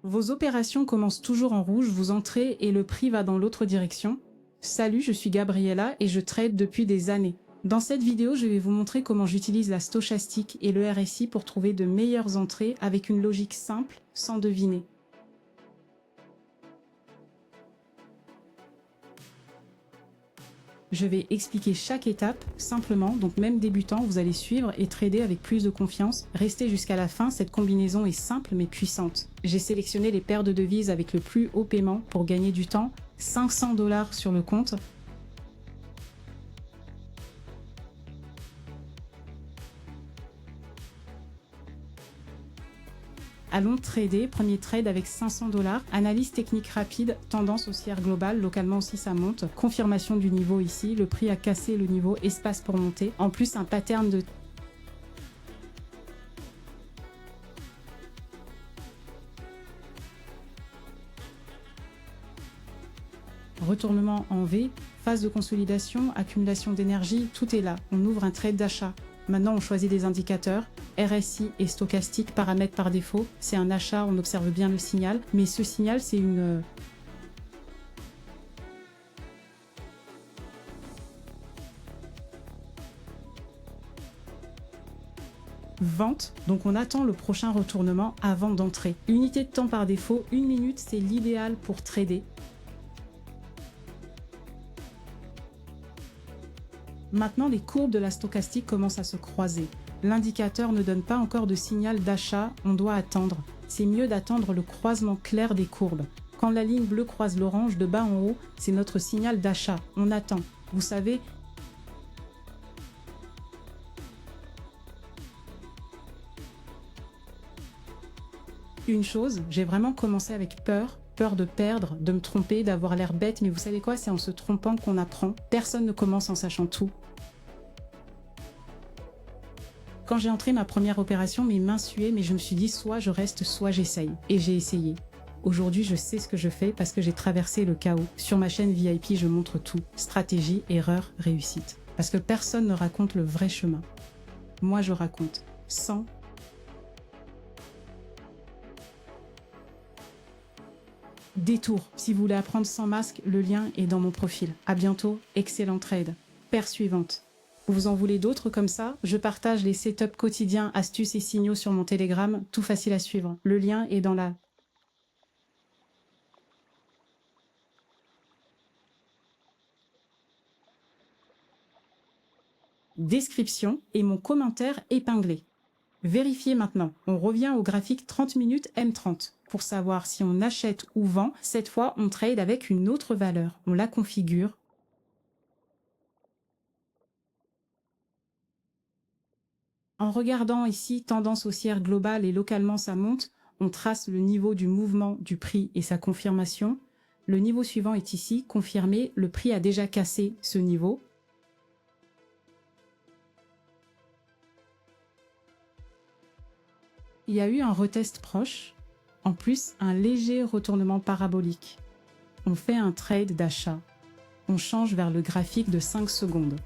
Vos opérations commencent toujours en rouge, vous entrez et le prix va dans l'autre direction. Salut, je suis Gabriella et je trade depuis des années. Dans cette vidéo, je vais vous montrer comment j'utilise la stochastique et le RSI pour trouver de meilleures entrées avec une logique simple, sans deviner. Je vais expliquer chaque étape simplement, donc même débutant, vous allez suivre et trader avec plus de confiance. Restez jusqu'à la fin, cette combinaison est simple mais puissante. J'ai sélectionné les paires de devises avec le plus haut paiement pour gagner du temps, 500 $ sur le compte. Allons trader, premier trade avec 500 $, analyse technique rapide, tendance haussière globale, localement aussi ça monte, confirmation du niveau ici, le prix a cassé le niveau, espace pour monter, en plus un pattern de retournement en V, phase de consolidation, accumulation d'énergie, tout est là, on ouvre un trade d'achat. Maintenant, on choisit des indicateurs, RSI et stochastique, paramètres par défaut. C'est un achat, on observe bien le signal. Mais ce signal, c'est une vente. Donc, on attend le prochain retournement avant d'entrer. Unité de temps par défaut, 1 minute, c'est l'idéal pour trader. Maintenant, les courbes de la stochastique commencent à se croiser. L'indicateur ne donne pas encore de signal d'achat, on doit attendre. C'est mieux d'attendre le croisement clair des courbes. Quand la ligne bleue croise l'orange de bas en haut, c'est notre signal d'achat. On attend. Vous savez, une chose, j'ai vraiment commencé avec peur de perdre, de me tromper, d'avoir l'air bête, mais vous savez quoi, c'est en se trompant qu'on apprend. Personne ne commence en sachant tout. Quand j'ai entré ma première opération, mes mains suaient, mais je me suis dit soit je reste, soit j'essaye. Et j'ai essayé. Aujourd'hui, je sais ce que je fais parce que j'ai traversé le chaos. Sur ma chaîne VIP, je montre tout. Stratégie, erreur, réussite. Parce que personne ne raconte le vrai chemin. Moi, je raconte. Sans détour. Si vous voulez apprendre sans masque, le lien est dans mon profil. À bientôt, excellent trade. Paire suivante. Vous en voulez d'autres comme ça? Je partage les setups quotidiens, astuces et signaux sur mon Telegram, tout facile à suivre. Le lien est dans la description et mon commentaire épinglé. Vérifiez maintenant. On revient au graphique 30 minutes M30 pour savoir si on achète ou vend. Cette fois, on trade avec une autre valeur. On la configure. En regardant ici tendance haussière globale et localement ça monte, on trace le niveau du mouvement du prix et sa confirmation. Le niveau suivant est ici, confirmé, le prix a déjà cassé ce niveau. Il y a eu un retest proche, en plus un léger retournement parabolique. On fait un trade d'achat. On change vers le graphique de 5 secondes.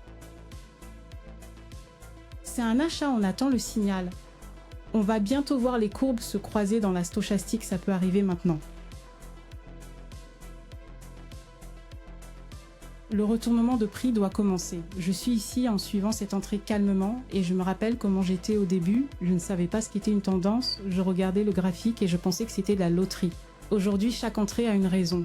C'est un achat, on attend le signal. On va bientôt voir les courbes se croiser dans la stochastique, ça peut arriver maintenant. Le retournement de prix doit commencer. Je suis ici en suivant cette entrée calmement et je me rappelle comment j'étais au début. Je ne savais pas ce qu'était une tendance, je regardais le graphique et je pensais que c'était de la loterie. Aujourd'hui, chaque entrée a une raison.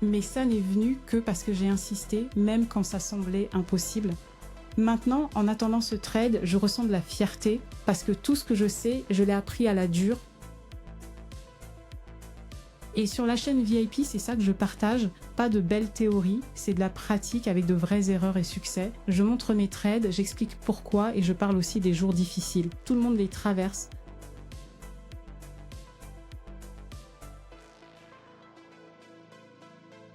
Mais ça n'est venu que parce que j'ai insisté, même quand ça semblait impossible. Maintenant, en attendant ce trade, je ressens de la fierté parce que tout ce que je sais, je l'ai appris à la dure. Et sur la chaîne VIP, c'est ça que je partage. Pas de belles théories, c'est de la pratique avec de vraies erreurs et succès. Je montre mes trades, j'explique pourquoi et je parle aussi des jours difficiles. Tout le monde les traverse.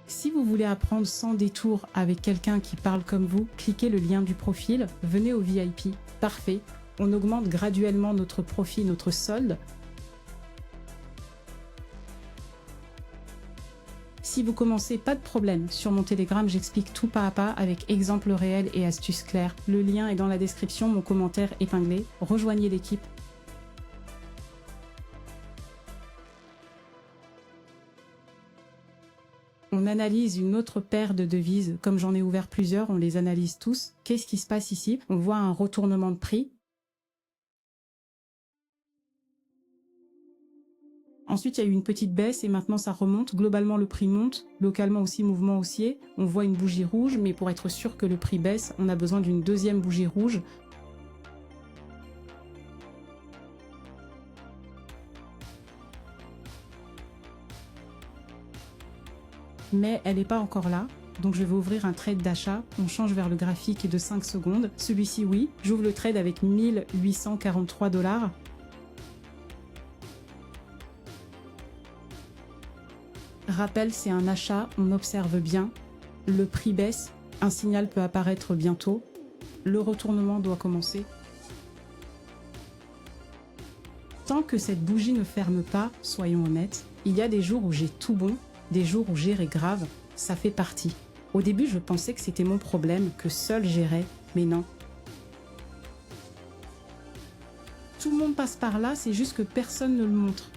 Si vous voulez apprendre sans détour avec quelqu'un qui parle comme vous, cliquez le lien du profil, venez au VIP. Parfait. On augmente graduellement notre profit, notre solde. Si vous commencez, pas de problème. Sur mon Telegram, j'explique tout pas à pas avec exemples réels et astuces claires. Le lien est dans la description, mon commentaire épinglé. Rejoignez l'équipe. On analyse une autre paire de devises. Comme j'en ai ouvert plusieurs, on les analyse tous. Qu'est-ce qui se passe ici? On voit un retournement de prix. Ensuite, il y a eu une petite baisse et maintenant ça remonte. Globalement, le prix monte. Localement aussi, mouvement haussier. On voit une bougie rouge, mais pour être sûr que le prix baisse, on a besoin d'une deuxième bougie rouge. Mais elle n'est pas encore là. Donc je vais ouvrir un trade d'achat. On change vers le graphique de 5 secondes. Celui-ci, oui. J'ouvre le trade avec 1843 $. Rappel, c'est un achat, on observe bien. Le prix baisse, un signal peut apparaître bientôt. Le retournement doit commencer. Tant que cette bougie ne ferme pas, soyons honnêtes, il y a des jours où j'ai tout bon, des jours où gérer grave, ça fait partie. Au début, je pensais que c'était mon problème, que seul gérais, mais non. Tout le monde passe par là, c'est juste que personne ne le montre.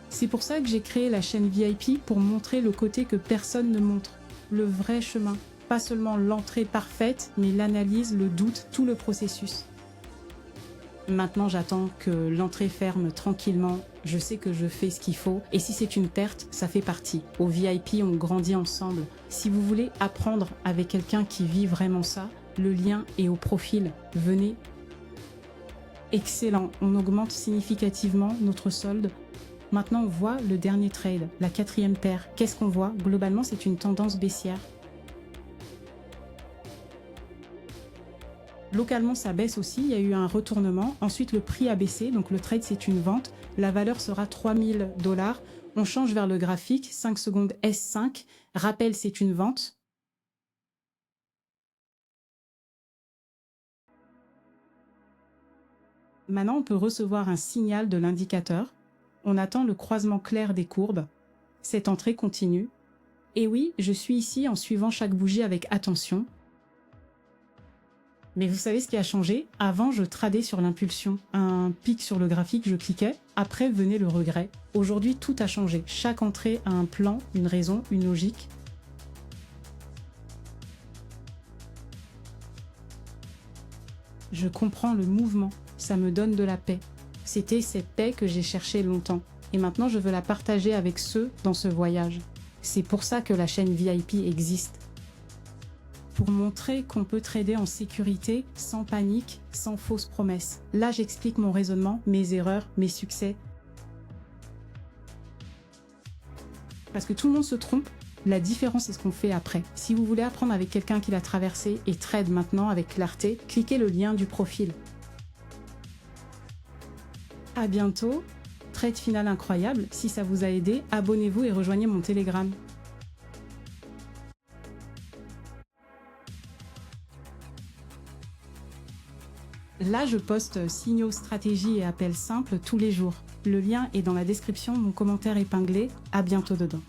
C'est pour ça que j'ai créé la chaîne VIP pour montrer le côté que personne ne montre, le vrai chemin. Pas seulement l'entrée parfaite, mais l'analyse, le doute, tout le processus. Maintenant, j'attends que l'entrée ferme tranquillement. Je sais que je fais ce qu'il faut. Et si c'est une perte, ça fait partie. Au VIP, on grandit ensemble. Si vous voulez apprendre avec quelqu'un qui vit vraiment ça, le lien est au profil. Venez. Excellent. On augmente significativement notre solde. Maintenant, on voit le dernier trade, la 4e paire. Qu'est-ce qu'on voit? Globalement, c'est une tendance baissière. Localement, ça baisse aussi. Il y a eu un retournement. Ensuite, le prix a baissé. Donc, le trade, c'est une vente. La valeur sera 3000 $. On change vers le graphique. 5 secondes S5. Rappel, c'est une vente. Maintenant, on peut recevoir un signal de l'indicateur. On attend le croisement clair des courbes. Cette entrée continue. Et oui, je suis ici en suivant chaque bougie avec attention. Mais vous savez ce qui a changé? Avant, je tradais sur l'impulsion. Un pic sur le graphique, je cliquais. Après, venait le regret. Aujourd'hui, tout a changé. Chaque entrée a un plan, une raison, une logique. Je comprends le mouvement. Ça me donne de la paix. C'était cette paix que j'ai cherchée longtemps. Et maintenant, je veux la partager avec ceux dans ce voyage. C'est pour ça que la chaîne VIP existe. Pour montrer qu'on peut trader en sécurité, sans panique, sans fausses promesses. Là, j'explique mon raisonnement, mes erreurs, mes succès. Parce que tout le monde se trompe, la différence c'est ce qu'on fait après. Si vous voulez apprendre avec quelqu'un qui l'a traversé et trade maintenant avec clarté, cliquez le lien du profil. À bientôt, trade final incroyable. Si ça vous a aidé, abonnez-vous et rejoignez mon Telegram. Là, je poste signaux, stratégies et appels simples tous les jours. Le lien est dans la description, mon commentaire épinglé. À bientôt dedans.